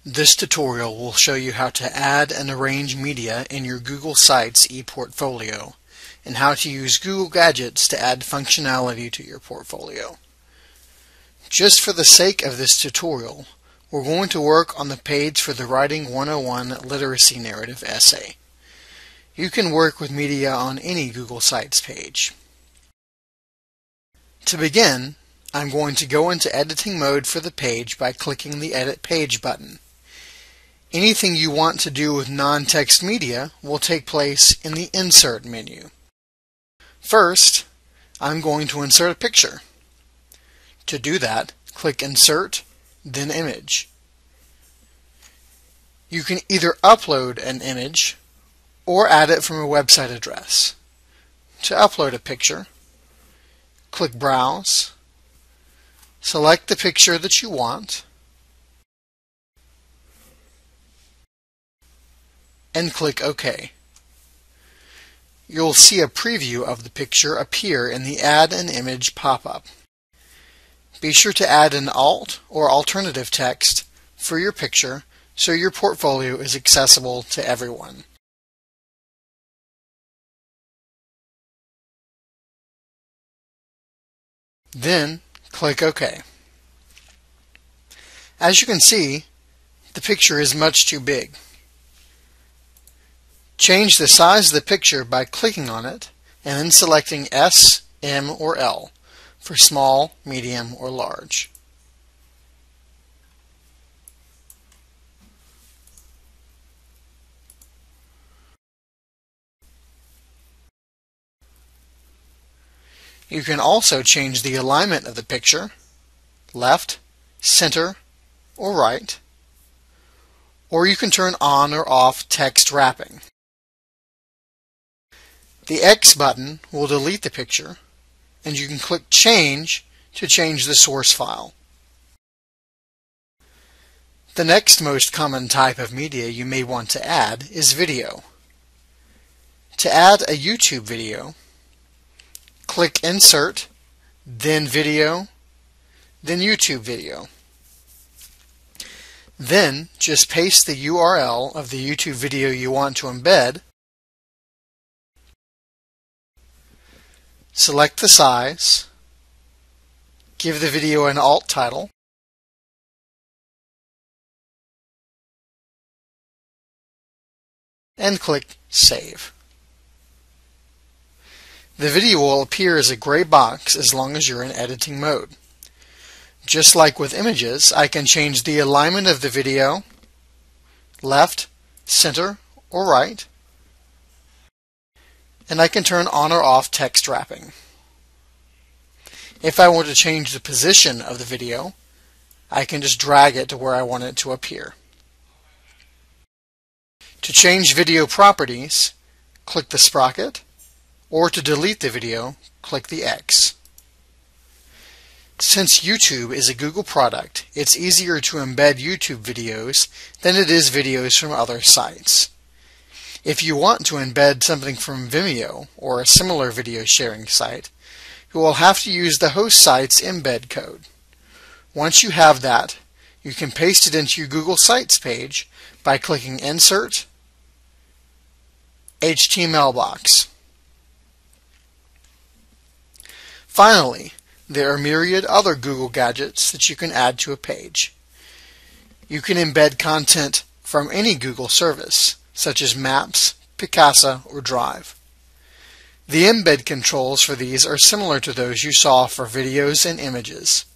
This tutorial will show you how to add and arrange media in your Google Sites ePortfolio and how to use Google Gadgets to add functionality to your portfolio. Just for the sake of this tutorial, we're going to work on the page for the Writing 101 Literacy Narrative essay. You can work with media on any Google Sites page. To begin, I'm going to go into editing mode for the page by clicking the Edit Page button. Anything you want to do with non-text media will take place in the Insert menu. First, I'm going to insert a picture. To do that, click Insert, then Image. You can either upload an image or add it from a website address. To upload a picture, click Browse, select the picture that you want, and click OK. You'll see a preview of the picture appear in the Add an Image pop-up. Be sure to add an alt or alternative text for your picture so your portfolio is accessible to everyone. Then click OK. As you can see, the picture is much too big. Change the size of the picture by clicking on it and then selecting S, M, or L for small, medium, or large. You can also change the alignment of the picture, left, center, or right, or you can turn on or off text wrapping. The X button will delete the picture, and you can click Change to change the source file. The next most common type of media you may want to add is video. To add a YouTube video, click Insert, then Video, then YouTube Video. Then just paste the URL of the YouTube video you want to embed, select the size, give the video an alt title, and click Save. The video will appear as a gray box as long as you're in editing mode. Just like with images, I can change the alignment of the video, left, center, or right, and I can turn on or off text wrapping. If I want to change the position of the video, I can just drag it to where I want it to appear. To change video properties, click the sprocket, or to delete the video, click the X. Since YouTube is a Google product, it's easier to embed YouTube videos than it is videos from other sites. If you want to embed something from Vimeo or a similar video sharing site, you will have to use the host site's embed code. Once you have that, you can paste it into your Google Sites page by clicking Insert, HTML box. Finally, there are myriad other Google gadgets that you can add to a page. You can embed content from any Google service, such as Maps, Picasa, or Drive. The embed controls for these are similar to those you saw for videos and images.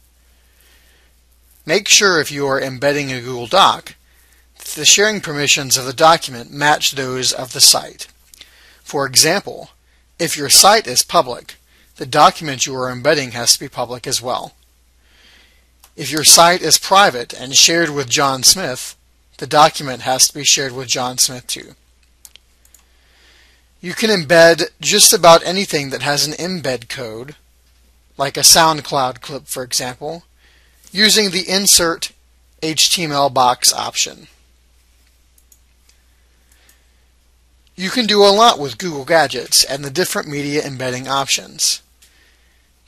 Make sure if you are embedding a Google Doc, that the sharing permissions of the document match those of the site. For example, if your site is public, the document you are embedding has to be public as well. If your site is private and shared with John Smith, the document has to be shared with John Smith too. You can embed just about anything that has an embed code, like a SoundCloud clip for example, using the Insert HTML box option. You can do a lot with Google Gadgets and the different media embedding options.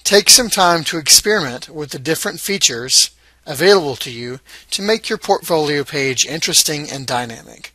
Take some time to experiment with the different features available to you to make your portfolio page interesting and dynamic.